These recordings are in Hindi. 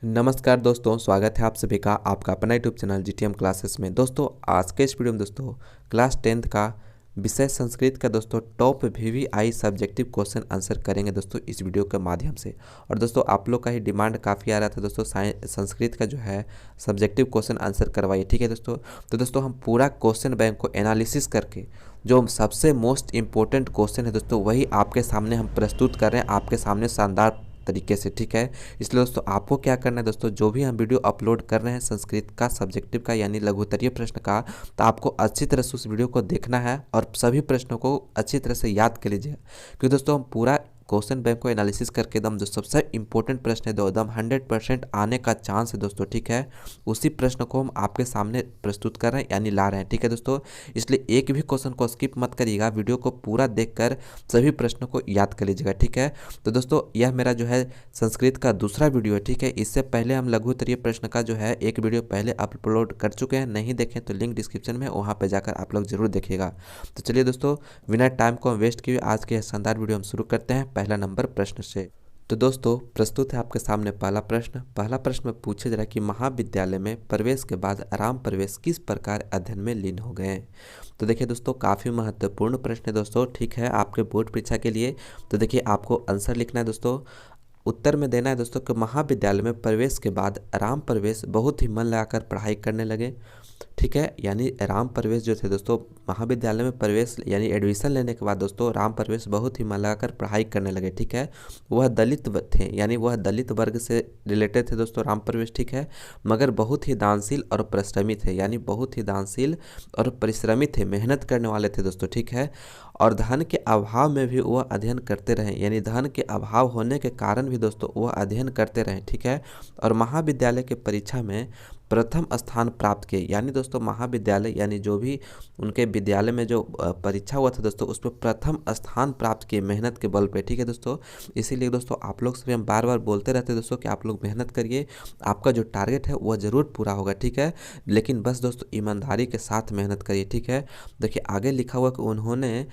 नमस्कार दोस्तों, स्वागत है आप सभी का आपका अपना यूट्यूब चैनल जीटीएम क्लासेस में। दोस्तों आज के इस वीडियो में दोस्तों क्लास 10th का विषय संस्कृत का दोस्तों top VVI subjective question answer करेंगे दोस्तों इस वीडियो के माध्यम से। और दोस्तों आप लोग का ही डिमांड काफ़ी आ रहा था दोस्तों संस्कृत का जो है सब्जेक्टिव क्वेश्चन आंसर करवाइए, ठीक है दोस्तों। तो दोस्तों हम पूरा क्वेश्चन बैंक को एनालिसिस करके जो सबसे मोस्ट इंपॉर्टेंट क्वेश्चन है दोस्तों वही आपके सामने हम प्रस्तुत कर रहे हैं, आपके सामने शानदार तरीके से, ठीक है। इसलिए दोस्तों आपको क्या करना है दोस्तों, जो भी हम वीडियो अपलोड कर रहे हैं संस्कृत का सब्जेक्टिव का यानी लघुत्तरीय प्रश्न का, तो आपको अच्छी तरह से उस वीडियो को देखना है और सभी प्रश्नों को अच्छी तरह से याद कर लीजिए, क्योंकि दोस्तों हम पूरा क्वेश्चन बैंक को एनालिसिस करके एकदम जो सबसे इंपॉर्टेंट प्रश्न है एकदम 100% आने का चांस है दोस्तों, ठीक है। उसी प्रश्न को हम आपके सामने प्रस्तुत कर रहे हैं यानी ला रहे हैं, ठीक है दोस्तों। इसलिए एक भी क्वेश्चन को स्किप मत करिएगा, वीडियो को पूरा देखकर सभी प्रश्नों को याद कर लीजिएगा, ठीक है। तो दोस्तों यह मेरा जो है संस्कृत का दूसरा वीडियो है, ठीक है। इससे पहले हम लघुत्तरीय प्रश्न का जो है एक वीडियो पहले अपलोड कर चुके हैं, नहीं देखें तो लिंक डिस्क्रिप्शन में, वहाँ पर जाकर आप लोग जरूर देखिएगा। तो चलिए दोस्तों बिना टाइम को वेस्ट किए आज के शानदार वीडियो हम शुरू करते हैं पहला नंबर प्रश्न से। तो दोस्तों प्रस्तुत है आपके सामने पहला प्रश्न। पहला प्रश्न में पूछे जा रहा है कि महाविद्यालय में प्रवेश के बाद आराम प्रवेश किस प्रकार अध्ययन में लीन हो गए। तो देखिए दोस्तों काफ़ी महत्वपूर्ण प्रश्न है दोस्तों, ठीक है, आपके बोर्ड परीक्षा के लिए। तो देखिए आपको आंसर लिखना है दोस्तों, उत्तर में देना है दोस्तों कि महाविद्यालय में प्रवेश के बाद राम प्रवेश बहुत ही मन लगाकर पढ़ाई करने लगे, ठीक है। यानी राम प्रवेश जो थे दोस्तों महाविद्यालय में प्रवेश यानी एडमिशन लेने के बाद दोस्तों राम प्रवेश बहुत ही मन लगाकर पढ़ाई करने लगे, ठीक है। वह दलित थे यानी वह दलित वर्ग से रिलेटेड थे दोस्तों राम प्रवेश, ठीक है, मगर बहुत ही दानशील और परिश्रमी थे, यानी बहुत ही दानशील और परिश्रमी थे, मेहनत करने वाले थे दोस्तों, ठीक है। और धन के अभाव में भी वह अध्ययन करते रहे, यानी धन के अभाव होने के कारण भी दोस्तों वह अध्ययन करते रहे, ठीक है। और महाविद्यालय के परीक्षा में प्रथम स्थान प्राप्त किए, यानी दोस्तों महाविद्यालय यानी जो भी उनके विद्यालय में जो परीक्षा हुआ था दोस्तों उस पर प्रथम स्थान प्राप्त किए मेहनत के बल पे, ठीक है दोस्तों। इसीलिए दोस्तों आप लोग से हम बार बार बोलते रहते हैं दोस्तों कि आप लोग मेहनत करिए, आपका जो टारगेट है वह ज़रूर पूरा होगा, ठीक है। लेकिन बस दोस्तों ईमानदारी के साथ मेहनत करिए, ठीक है। देखिए आगे लिखा हुआ कि उन्होंने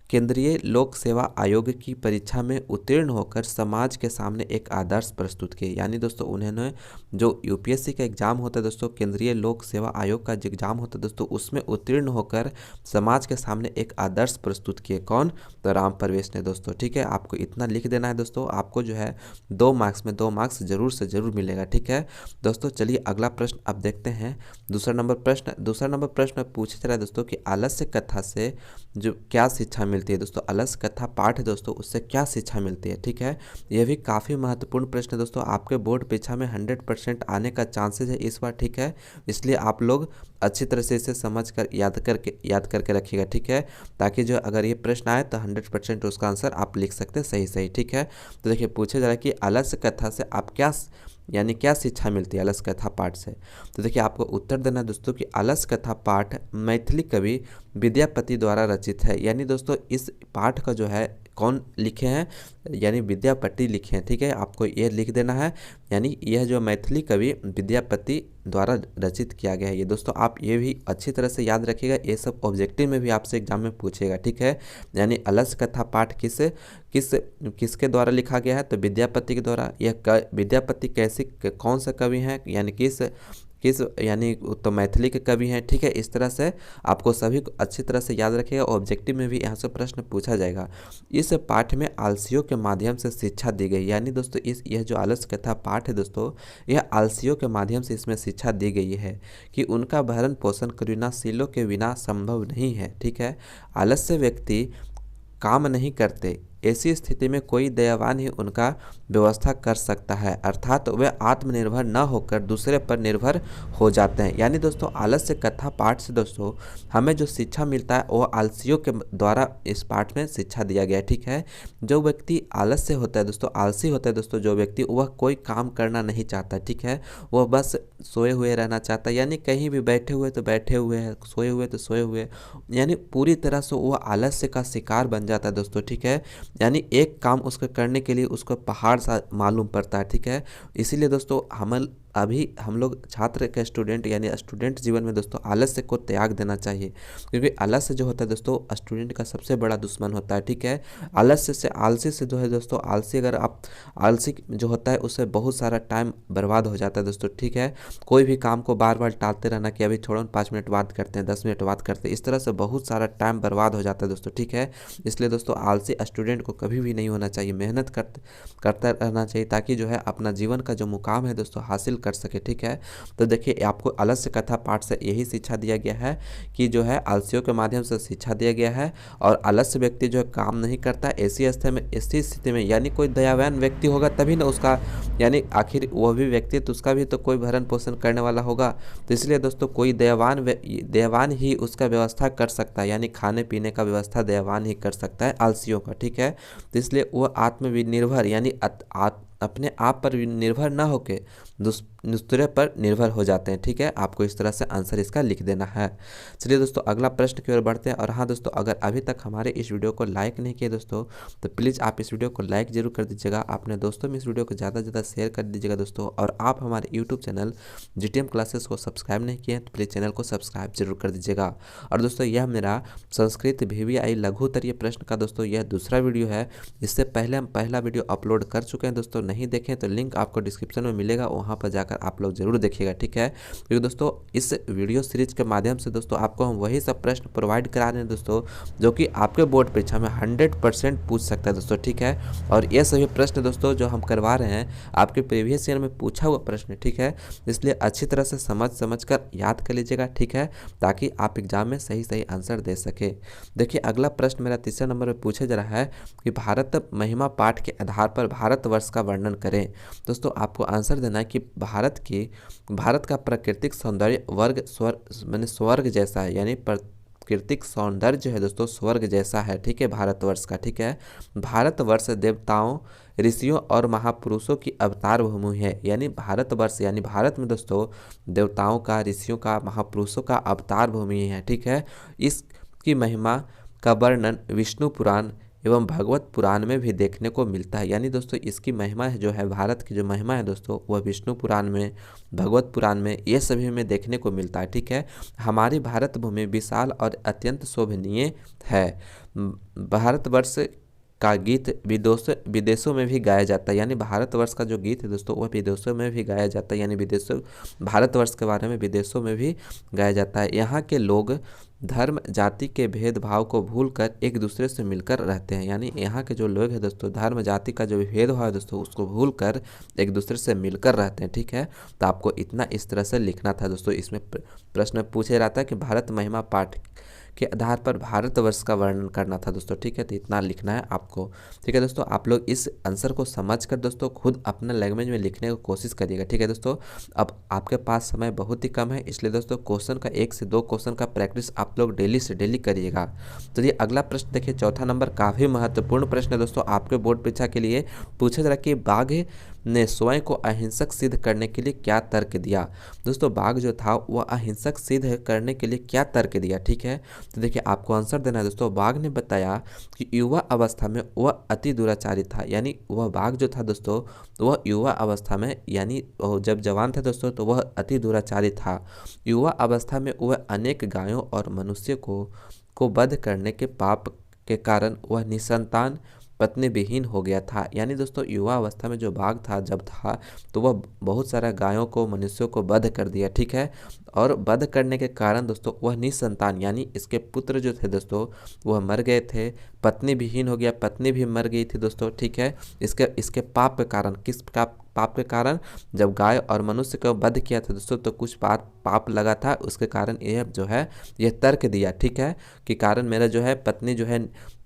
केंद्रीय लोक सेवा आयोग की परीक्षा में उत्तीर्ण होकर समाज के सामने एक आदर्श प्रस्तुत किए, यानी दोस्तों उन्होंने जो यूपीएससी का एग्जाम होता है दोस्तों, केंद्रीय लोक सेवा आयोग का जो एग्जाम होता है दोस्तों, उसमें उत्तीर्ण होकर समाज के सामने एक आदर्श प्रस्तुत किए। कौन? तो राम प्रवेश ने दोस्तों, ठीक है। आपको इतना लिख देना है दोस्तों, आपको जो है 2 मार्क्स में 2 मार्क्स जरूर से जरूर मिलेगा, ठीक है दोस्तों। चलिए अगला प्रश्न अब देखते हैं। दूसरा नंबर प्रश्न पूछा जा रहा है दोस्तों कि आलस्य कथा से जो क्या शिक्षा मिलती है दोस्तों, आलस्य कथा पाठ है दोस्तों उससे क्या शिक्षा मिलती है, ठीक है। यह भी काफ़ी महत्वपूर्ण प्रश्न है दोस्तों, आपके बोर्ड परीक्षा में 100% आने का चांसेस है इस बार, ठीक है। इसलिए आप लोग अच्छी तरह से इसे समझ कर याद करके रखिएगा, ठीक है, ताकि जो अगर ये प्रश्न आए तो 100% उसका आंसर आप लिख सकते हैं सही, ठीक है। तो देखिए पूछा जा रहा है कि आलस्य कथा से आप क्या शिक्षा मिलती है आलस्य कथा पाठ से। तो देखिए आपको उत्तर देना है दोस्तों कि आलस्य कथा पाठ मैथिली कवि विद्यापति द्वारा रचित है, यानी दोस्तों इस पाठ का जो है कौन लिखे हैं, यानी विद्यापति लिखे हैं, ठीक है। आपको यह लिख देना है, यानी यह जो मैथिली कवि विद्यापति द्वारा रचित किया गया है। ये दोस्तों आप ये भी अच्छी तरह से याद रखिएगा, ये सब ऑब्जेक्टिव में भी आपसे एग्जाम में पूछेगा, ठीक है। यानी आलस्य कथा पाठ किसके द्वारा लिखा गया है, तो विद्यापति के द्वारा। यह विद्यापति कौन सा कवि हैं, यानी किस यानी तो मैथिली के कवि हैं, ठीक है। इस तरह से आपको सभी को अच्छी तरह से याद रखिएगा, ऑब्जेक्टिव में भी यहाँ से प्रश्न पूछा जाएगा। इस पाठ में आलसियों के माध्यम से शिक्षा दी गई, यानी दोस्तों यह जो आलस्य कथा पाठ है दोस्तों यह आलसियों के माध्यम से इसमें शिक्षा दी गई है कि उनका भरण पोषण करुणाशीलों के बिना संभव नहीं है, ठीक है। आलस्य व्यक्ति काम नहीं करते, ऐसी स्थिति में कोई दयावान ही उनका व्यवस्था कर सकता है, अर्थात वे आत्मनिर्भर न होकर दूसरे पर निर्भर हो जाते हैं। यानी दोस्तों आलस्य कथा पाठ से दोस्तों हमें जो शिक्षा मिलता है वो आलसियों के द्वारा इस पाठ में शिक्षा दिया गया है, ठीक है। जो व्यक्ति आलस्य होता है दोस्तों, आलसी होता है दोस्तों जो व्यक्ति, वह कोई काम करना नहीं चाहता, ठीक है। वह बस सोए हुए रहना चाहता है, यानी कहीं भी बैठे हुए तो बैठे हुए हैं, सोए हुए तो सोए हुए, यानी पूरी तरह से वह आलस्य का शिकार बन जाता है दोस्तों, ठीक है। यानी एक काम उसको करने के लिए उसको पहाड़ सा मालूम पड़ता है, ठीक है। इसीलिए दोस्तों अभी हम लोग छात्र के स्टूडेंट यानी स्टूडेंट जीवन में दोस्तों आलस्य को त्याग देना चाहिए, क्योंकि आलस्य जो होता है दोस्तों स्टूडेंट का सबसे बड़ा दुश्मन होता है। ठीक है, आलस्य से आलसी से जो है दोस्तों, आलसी अगर आप आलसी जो होता है उससे बहुत सारा टाइम बर्बाद हो जाता है दोस्तों। ठीक है, कोई भी काम को बार बार टालते रहना कि अभी छोड़ो 5 मिनट बाद करते हैं, 10 मिनट बाद करते हैं, इस तरह से बहुत सारा टाइम बर्बाद हो जाता है दोस्तों। ठीक है, इसलिए दोस्तों आलसी स्टूडेंट को कभी भी नहीं होना चाहिए, मेहनत करता रहना चाहिए ताकि जो है अपना जीवन का जो मुकाम है दोस्तों हासिल कर सके। ठीक है, तो देखिए आपको आलस्य कथा पाठ से यही शिक्षा दिया गया है कि जो है आलसियों के माध्यम से शिक्षा दिया गया है, और आलस्य व्यक्ति जो है काम नहीं करता, ऐसी स्थिति में यानी कोई दयावान व्यक्ति होगा तभी ना उसका, यानी आखिर वह भी व्यक्ति तो उसका भी तो कोई भरण पोषण करने वाला होगा, तो इसलिए दोस्तों कोई दयावान ही उसका व्यवस्था कर सकता है, यानी खाने पीने का व्यवस्था दयावान ही कर सकता है आलसियों का। ठीक है, तो इसलिए वह आत्मनिर्भर यानी अपने आप पर निर्भर ना होके दूसरे पर निर्भर हो जाते हैं। ठीक है, आपको इस तरह से आंसर इसका लिख देना है। चलिए दोस्तों अगला प्रश्न की ओर बढ़ते हैं। और हाँ दोस्तों, अगर अभी तक हमारे इस वीडियो को लाइक नहीं किए दोस्तों, तो प्लीज़ आप इस वीडियो को लाइक जरूर कर दीजिएगा, अपने दोस्तों में इस वीडियो को ज़्यादा से ज़्यादा शेयर कर दीजिएगा दोस्तों। और आप हमारे यूट्यूब चैनल GTM क्लासेस को सब्सक्राइब नहीं किए हैं तो प्लीज़ चैनल को सब्सक्राइब जरूर कर दीजिएगा। और दोस्तों यह मेरा संस्कृत VVI लघुत्तरीय प्रश्न का दोस्तों यह दूसरा वीडियो है। इससे पहले हम पहला वीडियो अपलोड कर चुके हैं दोस्तों, नहीं देखें तो लिंक आपको डिस्क्रिप्शन में मिलेगा, वहाँ पर जाकर आप लोग जरूर देखिएगा। ठीक है, क्योंकि दोस्तों इस वीडियो सीरीज के माध्यम से दोस्तों आपको हम वही सब प्रश्न प्रोवाइड करा रहे हैं दोस्तों जो कि आपके बोर्ड परीक्षा में 100% पूछ सकता है दोस्तों। ठीक है, और ये सभी प्रश्न दोस्तों जो हम करवा रहे हैं आपके प्रीवियस ईयर में पूछा हुआ प्रश्न। ठीक है, इसलिए अच्छी तरह से समझ कर याद कर लीजिएगा। ठीक है, ताकि आप एग्जाम में सही आंसर दे सके। देखिए अगला प्रश्न मेरा तीसरे नंबर पर पूछा जा रहा है कि भारत महिमा पाठ के आधार पर भारतवर्ष का वर्णन करें। दोस्तों आपको आंसर देना है कि भारत का प्राकृतिक सौंदर्य स्वर्ग जैसा है, यानी प्राकृतिक सौंदर्य है दोस्तों स्वर्ग जैसा है। ठीक है, भारतवर्ष का। ठीक है, भारतवर्ष देवताओं, ऋषियों और महापुरुषों की अवतार भूमि है, यानी भारतवर्ष यानी भारत में दोस्तों देवताओं का, ऋषियों का, महापुरुषों का अवतार भूमि है। ठीक है, इसकी महिमा का वर्णन विष्णु पुराण एवं भगवत पुराण में भी देखने को मिलता है, यानी दोस्तों इसकी महिमा जो है, भारत की जो महिमा है दोस्तों वह विष्णु पुराण में, भगवत पुराण में, ये सभी में देखने को मिलता है। ठीक है, हमारी भारत भूमि विशाल और अत्यंत शोभनीय है। भारतवर्ष का गीत विदेशों में भी गाया जाता है, यानी भारतवर्ष का जो गीत है दोस्तों वह विदेशों में भी गाया जाता है, यानी भारतवर्ष के बारे में विदेशों में भी गाया जाता है। यहाँ के लोग धर्म जाति के भेदभाव को भूलकर एक दूसरे से मिलकर रहते हैं, यानी यहाँ के जो लोग हैं दोस्तों धर्म जाति का जो भेदभाव है दोस्तों उसको भूलकर एक दूसरे से मिलकर रहते हैं। ठीक है, तो आपको इतना इस तरह से लिखना था दोस्तों। इसमें प्रश्न पूछे जाता है कि भारत महिमा पाठ के आधार पर भारतवर्ष का वर्णन करना था दोस्तों। ठीक है, तो इतना लिखना है आपको। ठीक है दोस्तों, आप लोग इस आंसर को समझकर दोस्तों खुद अपना लैंग्वेज में लिखने की कोशिश करिएगा। ठीक है दोस्तों, अब आपके पास समय बहुत ही कम है, इसलिए दोस्तों क्वेश्चन का 1 से 2 क्वेश्चन का प्रैक्टिस आप लोग डेली से डेली करिएगा। चलिए अगला प्रश्न देखिए, चौथा नंबर काफ़ी महत्वपूर्ण प्रश्न है दोस्तों आपके बोर्ड परीक्षा के लिए। पूछा जा रहा है कि बाघ ने स्वयं को अहिंसक सिद्ध करने के लिए क्या तर्क दिया। दोस्तों बाघ जो था वह अहिंसक सिद्ध करने के लिए क्या तर्क दिया। ठीक है, तो देखिए आपको आंसर देना है दोस्तों। बाघ ने बताया कि युवा अवस्था में वह अति दुराचारी था, यानी वह बाघ जो था दोस्तों वह युवा अवस्था में, यानी जब जवान था दोस्तों तो वह अति दुराचारी था। युवा अवस्था में वह अनेक गायों और मनुष्य को वध करने के पाप के कारण वह निसंतान पत्नी विहीन हो गया था। यानी दोस्तों युवा अवस्था में जो बाघ था जब था तो वह बहुत सारा गायों को, मनुष्यों को वध कर दिया। ठीक है, और वध करने के कारण दोस्तों वह निसंतान, यानी इसके पुत्र जो थे दोस्तों वह मर गए थे, पत्नी विहीन हो गया, पत्नी भी मर गई थी दोस्तों। ठीक है, इसके पाप के कारण, किस पाप के कारण, जब गाय और मनुष्य को वध किया था दोस्तों तो कुछ पाप लगा था, उसके कारण यह जो है यह तर्क दिया। ठीक है, कि कारण मेरा जो है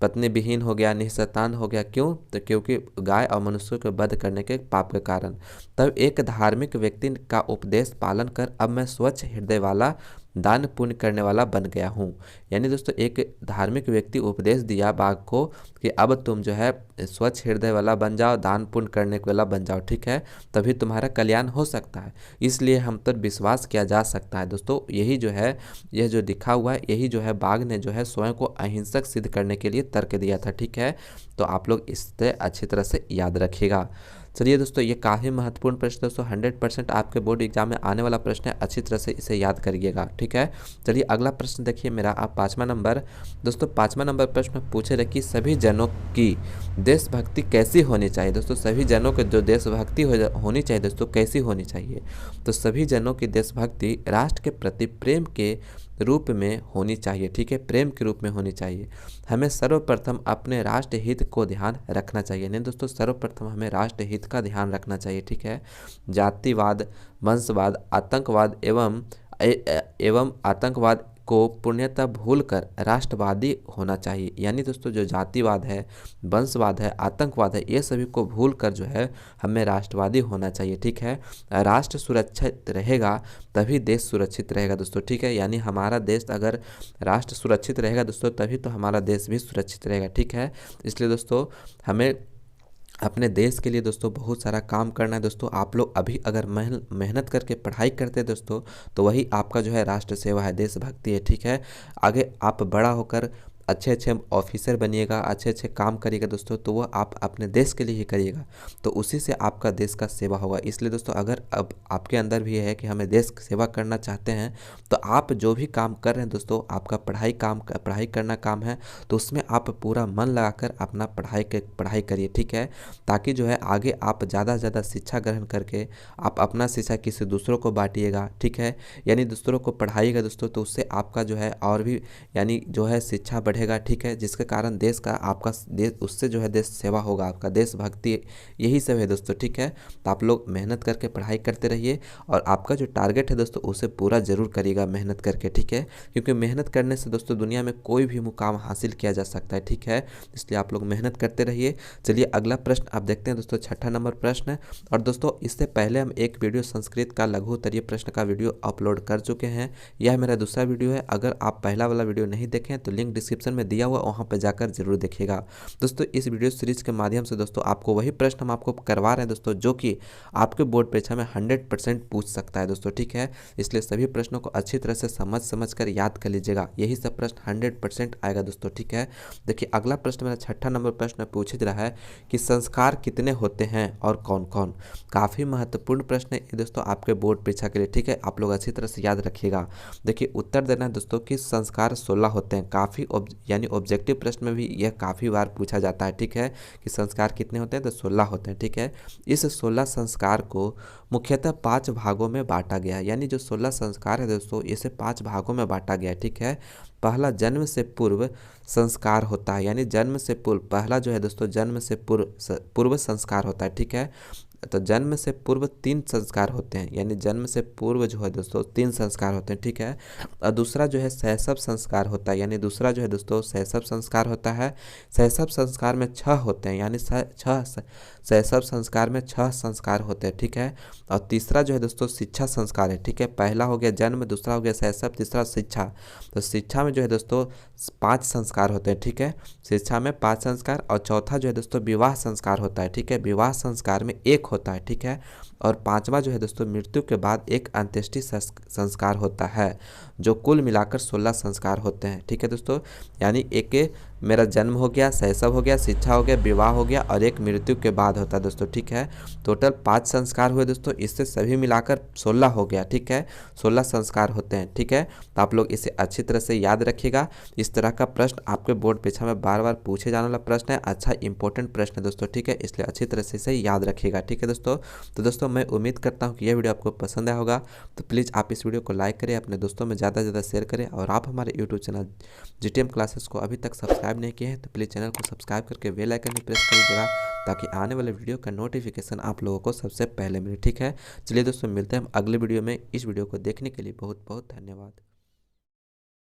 पत्नी विहीन हो गया, निसंतान हो गया। क्यों? तो क्योंकि गाय और मनुष्य को वध करने के पाप के कारण। तब एक धार्मिक व्यक्ति का उपदेश पालन कर अब मैं स्वच्छ हृदय वाला, दान पुण्य करने वाला बन गया हूँ। यानी दोस्तों एक धार्मिक व्यक्ति उपदेश दिया बाघ को कि अब तुम जो है स्वच्छ हृदय वाला बन जाओ, दान पुण्य करने वाला बन जाओ। ठीक है, तभी तुम्हारा कल्याण हो सकता है, इसलिए हम पर विश्वास किया जा सकता है। दोस्तों यही जो है, यह जो लिखा हुआ है, यही जो है बाघ ने जो है स्वयं को अहिंसक सिद्ध करने के लिए तर्क दिया था। ठीक है, तो आप लोग इससे अच्छी तरह से याद रखिएगा। चलिए दोस्तों, ये काफ़ी महत्वपूर्ण प्रश्न दोस्तों, 100% आपके बोर्ड एग्जाम में आने वाला प्रश्न है, अच्छी तरह से इसे याद करिएगा। ठीक है, चलिए अगला प्रश्न देखिए मेरा, आप 5वां नंबर दोस्तों, 5वां नंबर प्रश्न पूछे रहे कि सभी जनों की देशभक्ति कैसी होनी चाहिए। दोस्तों सभी जनों की जो देशभक्ति होनी चाहिए दोस्तों, कैसी होनी चाहिए। तो सभी जनों की देशभक्ति राष्ट्र के प्रति प्रेम के रूप में होनी चाहिए। ठीक है, प्रेम के रूप में होनी चाहिए। हमें सर्वप्रथम अपने राष्ट्र हित को ध्यान रखना चाहिए। नहीं दोस्तों, सर्वप्रथम हमें राष्ट्र हित का ध्यान रखना चाहिए। ठीक है, जातिवाद, वंशवाद, आतंकवाद एवं आतंकवाद को पूर्णतः भूलकर राष्ट्रवादी होना चाहिए। यानी दोस्तों जो जातिवाद है, वंशवाद है, आतंकवाद है, ये सभी को भूलकर जो है हमें राष्ट्रवादी होना चाहिए। ठीक है, राष्ट्र सुरक्षित रहेगा तभी देश सुरक्षित रहेगा दोस्तों। ठीक है, यानी हमारा देश अगर राष्ट्र सुरक्षित रहेगा दोस्तों, तभी तो हमारा देश भी सुरक्षित रहेगा। ठीक है, इसलिए दोस्तों हमें अपने देश के लिए दोस्तों बहुत सारा काम करना है दोस्तों। आप लोग अभी अगर मेहनत करके पढ़ाई करते हैं दोस्तों, तो वही आपका जो है राष्ट्र सेवा है, देशभक्ति है। ठीक है, आगे आप बड़ा होकर अच्छे अच्छे ऑफिसर बनिएगा, अच्छे अच्छे काम करिएगा दोस्तों, तो वो आप अपने देश के लिए ही करिएगा, तो उसी से आपका देश का सेवा होगा। इसलिए दोस्तों अगर अब आपके अंदर भी है कि हमें देश की सेवा करना चाहते हैं, तो आप जो भी काम कर रहे हैं दोस्तों, आपका पढ़ाई करना काम है, तो उसमें आप पूरा मन लगाकर अपना पढ़ाई करिए। ठीक है, ताकि जो है आगे आप ज़्यादा से ज़्यादा शिक्षा ग्रहण करके आप अपना शिक्षा किसी दूसरों को बांटिएगा। ठीक है, यानी दूसरों को पढ़ाइएगा दोस्तों, तो उससे आपका जो है और भी यानी जो है शिक्षा बढ़ेगा। ठीक है, जिसके कारण देश का आपका देश उससे जो है देश सेवा होगा, आपका देशभक्ति यही सब है दोस्तों। ठीक है, तो आप लोग मेहनत करके पढ़ाई करते रहिए और आपका जो टारगेट है दोस्तों उसे पूरा जरूर करिएगा मेहनत करके। ठीक है, क्योंकि मेहनत करने से दोस्तों दुनिया में कोई भी मुकाम हासिल किया जा सकता है। ठीक है, इसलिए आप लोग मेहनत करते रहिए। चलिए अगला प्रश्न आप देखते हैं दोस्तों, 6ठा नंबर प्रश्न है। और दोस्तों इससे पहले हम एक वीडियो संस्कृत का लघु उत्तरीय प्रश्न का वीडियो अपलोड कर चुके हैं, यह मेरा दूसरा वीडियो है। अगर आप पहला वाला वीडियो नहीं देखें तो लिंक डिस्क्रिप्शन में दिया हुआ, वहां पर जाकर जरूर देखिएगा दोस्तों। इस वीडियो सीरीज के माध्यम से दोस्तों आपको वही प्रश्न हम आपको करवा रहे हैं दोस्तों, जो कि आपके बोर्ड परीक्षा में 100% पूछ सकता है दोस्तों। ठीक है, इसलिए सभी प्रश्नों को अच्छी तरह से समझ कर याद कर लीजिएगा, यही सब प्रश्न 100% आएगा दोस्तों। ठीक है, देखिए अगला प्रश्न मेरा 6ठा नंबर प्रश्न पूछ रहा है कि संस्कार कितने होते हैं और कौन कौन। काफ़ी महत्वपूर्ण प्रश्न है दोस्तों आपके बोर्ड परीक्षा के लिए। ठीक है, आप लोग अच्छी तरह से याद रखिएगा। देखिए उत्तर देना है दोस्तों कि संस्कार 16 होते हैं। काफ़ी यानी ऑब्जेक्टिव प्रश्न में भी यह काफ़ी बार पूछा जाता है। ठीक है, कि संस्कार कितने होते हैं, तो 16 होते हैं। ठीक है, इस 16 संस्कार को मुख्यतः 5 भागों में बांटा गया है। यानी जो 16 संस्कार है दोस्तों, इसे 5 भागों में बांटा गया है। ठीक है, पहला जन्म से पूर्व संस्कार होता है, यानी जन्म से पूर्व, पहला जो है दोस्तों जन्म से पूर्व संस्कार होता है। ठीक है, तो जन्म से पूर्व 3 संस्कार होते हैं, यानी जन्म से पूर्व जो है दोस्तों 3 संस्कार होते हैं। ठीक है, और दूसरा जो है शैशव संस्कार होता है, यानी दूसरा जो है दोस्तों शैशव संस्कार होता है। शैशव संस्कार में 6 होते हैं, यानी शैशव संस्कार में 6 संस्कार होते हैं। ठीक है, और तीसरा जो है दोस्तों शिक्षा संस्कार है। ठीक है, पहला हो गया जन्म, दूसरा हो गया शैशव, तीसरा शिक्षा। तो शिक्षा में जो है दोस्तों 5 संस्कार होते हैं। ठीक है, शिक्षा में 5 संस्कार, और चौथा जो है दोस्तों विवाह संस्कार होता है। ठीक है, विवाह संस्कार में 1 होता है। ठीक है, और 5वां जो है दोस्तों मृत्यु के बाद एक अंत्येष्टि संस्कार होता है, जो कुल मिलाकर 16 संस्कार होते हैं। ठीक है दोस्तों, यानी एक मेरा जन्म हो गया, शैशव हो गया, शिक्षा हो गया, विवाह हो गया, और एक मृत्यु के बाद होता है दोस्तों। ठीक है, टोटल 5 संस्कार हुए दोस्तों, इससे सभी मिलाकर 16 हो गया। ठीक है, 16 संस्कार होते हैं। ठीक है, तो आप लोग इसे अच्छी तरह से याद रखिएगा। इस तरह का प्रश्न आपके बोर्ड परीक्षा में बार बार पूछे जाने वाला प्रश्न है, अच्छा इंपॉर्टेंट प्रश्न है दोस्तों। ठीक है, इसलिए अच्छी तरह से इसे याद रखिएगा। ठीक है दोस्तों, तो दोस्तों मैं उम्मीद करता हूँ कि यह वीडियो आपको पसंद आया होगा। तो प्लीज़ आप इस वीडियो को लाइक करें, अपने दोस्तों में ज़्यादा से ज़्यादा शेयर करें, और आप हमारे यूट्यूब चैनल GTM क्लासेस को अभी तक सब्सक्राइब नहीं किए हैं तो प्लीज़ चैनल को सब्सक्राइब करके बेल आइकन भी प्रेस करिएगा, ताकि आने वाले वीडियो का नोटिफिकेशन आप लोगों को सबसे पहले मिले। ठीक है, चलिए दोस्तों मिलते हैं हम अगले वीडियो में। इस वीडियो को देखने के लिए बहुत बहुत धन्यवाद।